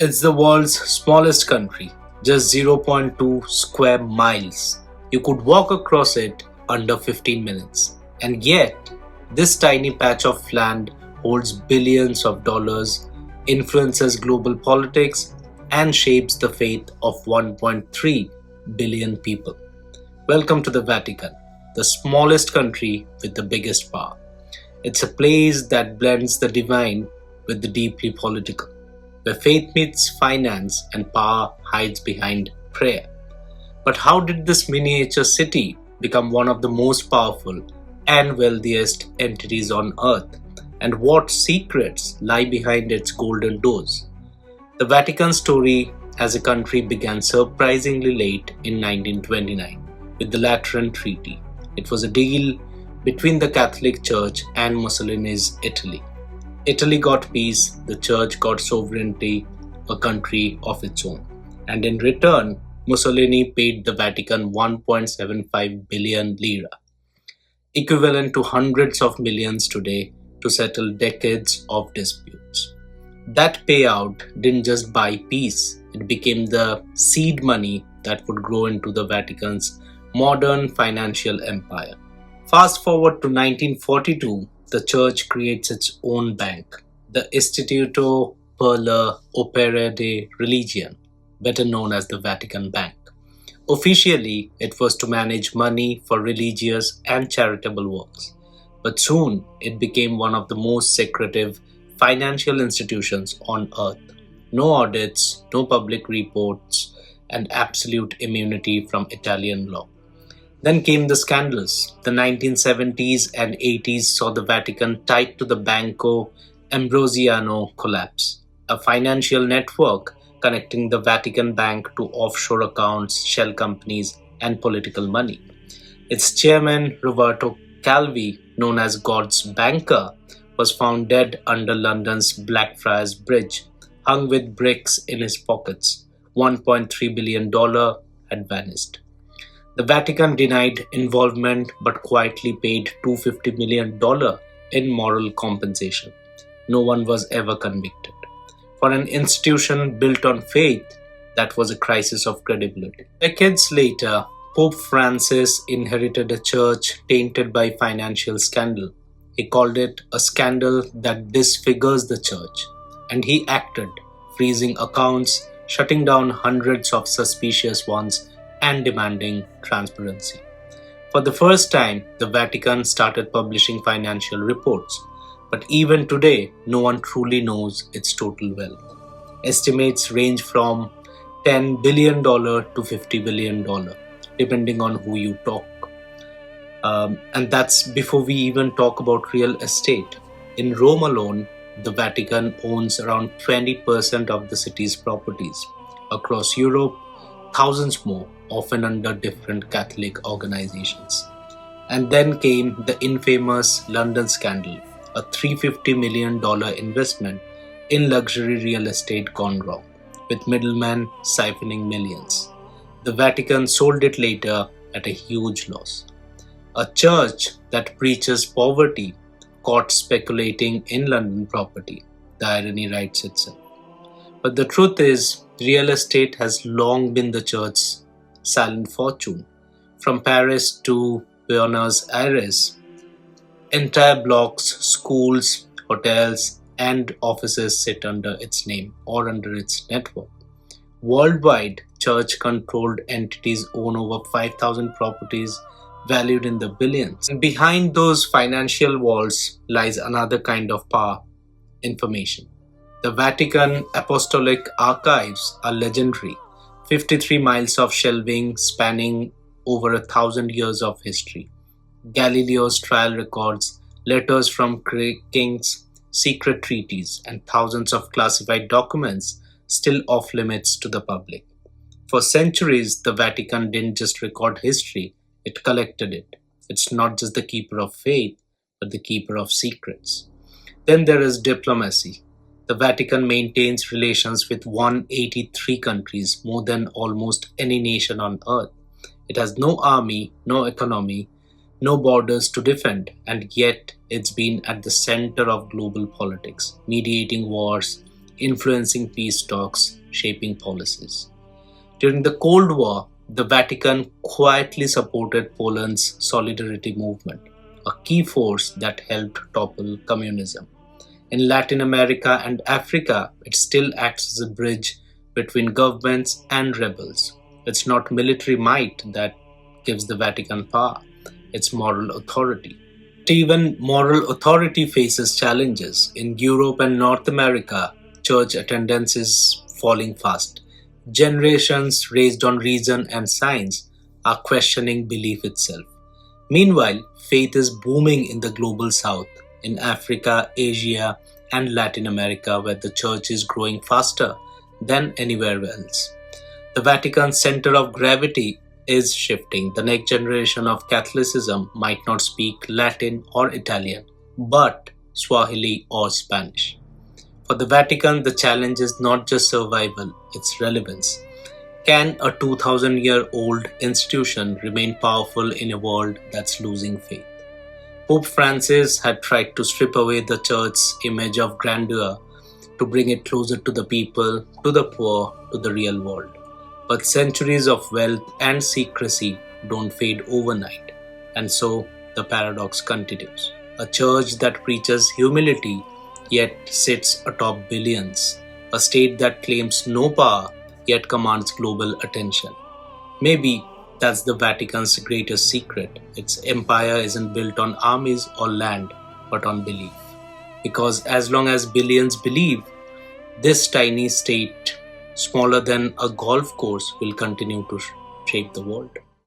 It's the world's smallest country, just zero point 0.2 square miles. You could walk across it under 15 minutes. And yet, this tiny patch of land holds billions of dollars, influences global politics, and shapes the fate of 1.3 billion people. Welcome to the Vatican, the smallest country with the biggest power. It's a place that blends the divine with the deeply political, where faith meets finance and power hides behind prayer. But how did this miniature city become one of the most powerful and wealthiest entities on earth? And what secrets lie behind its golden doors? The Vatican story as a country began surprisingly late in 1929 with the Lateran Treaty. It was a deal between the Catholic Church and Mussolini's Italy. Italy got peace, the Church got sovereignty, a country of its own. And in return, Mussolini paid the Vatican 1.75 billion lira, equivalent to hundreds of millions today, to settle decades of disputes. That payout didn't just buy peace, it became the seed money that would grow into the Vatican's modern financial empire. Fast forward to 1942, the Church creates its own bank, the Istituto per la Opera de Religion, better known as the Vatican Bank. Officially, it was to manage money for religious and charitable works, but soon it became one of the most secretive financial institutions on earth. No audits, no public reports, and absolute immunity from Italian law. Then came the scandals. The 1970s and 80s saw the Vatican tied to the Banco Ambrosiano collapse, a financial network connecting the Vatican Bank to offshore accounts, shell companies, and political money. Its chairman, Roberto Calvi, known as God's banker, was found dead under London's Blackfriars Bridge, hung with bricks in his pockets. $1.3 billion had vanished. The Vatican denied involvement but quietly paid $250 million in moral compensation. No one was ever convicted. For an institution built on faith, that was a crisis of credibility. Decades later, Pope Francis inherited a church tainted by financial scandal. He called it a scandal that disfigures the church, and he acted, freezing accounts, shutting down hundreds of suspicious ones, and demanding transparency. For the first time, the Vatican started publishing financial reports, but even today, no one truly knows its total wealth. Estimates range from $10 billion to $50 billion, depending on who you talk. And that's before we even talk about real estate. In Rome alone, the Vatican owns around 20% of the city's properties. Across Europe, thousands more, often under different Catholic organizations. And then came the infamous London scandal, a $350 million investment in luxury real estate gone wrong, with middlemen siphoning millions. The Vatican sold it later at a huge loss. A church that preaches poverty caught speculating in London property. The irony writes itself. But the truth is, real estate has long been the church's silent fortune. From Paris to Buenos Aires, entire blocks, schools, hotels, and offices sit under its name or under its network. Worldwide, church-controlled entities own over 5,000 properties valued in the billions. And behind those financial walls lies another kind of power: information. The Vatican Apostolic Archives are legendary. 53 miles of shelving spanning over 1,000 years of history. Galileo's trial records, letters from kings, secret treaties, and thousands of classified documents still off limits to the public. For centuries, the Vatican didn't just record history, it collected it. It's not just the keeper of faith, but the keeper of secrets. Then there is diplomacy. The Vatican maintains relations with 183 countries, more than almost any nation on earth. It has no army, no economy, no borders to defend, and yet it's been at the center of global politics, mediating wars, influencing peace talks, shaping policies. During the Cold War, the Vatican quietly supported Poland's solidarity movement, a key force that helped topple communism. In Latin America and Africa, it still acts as a bridge between governments and rebels. It's not military might that gives the Vatican power, it's moral authority. Even moral authority faces challenges. In Europe and North America, church attendance is falling fast. Generations raised on reason and science are questioning belief itself. Meanwhile, faith is booming in the global south, in Africa, Asia, and Latin America, where the church is growing faster than anywhere else. The Vatican's center of gravity is shifting. The next generation of Catholicism might not speak Latin or Italian, but Swahili or Spanish. For the Vatican, the challenge is not just survival, it's relevance. Can a 2000-year-old institution remain powerful in a world that's losing faith? Pope Francis had tried to strip away the church's image of grandeur to bring it closer to the people, to the poor, to the real world. But centuries of wealth and secrecy don't fade overnight, and so the paradox continues. A church that preaches humility yet sits atop billions, a state that claims no power yet commands global attention. Maybe that's the Vatican's greatest secret. Its empire isn't built on armies or land, but on belief. Because as long as billions believe, this tiny state, smaller than a golf course, will continue to shape the world.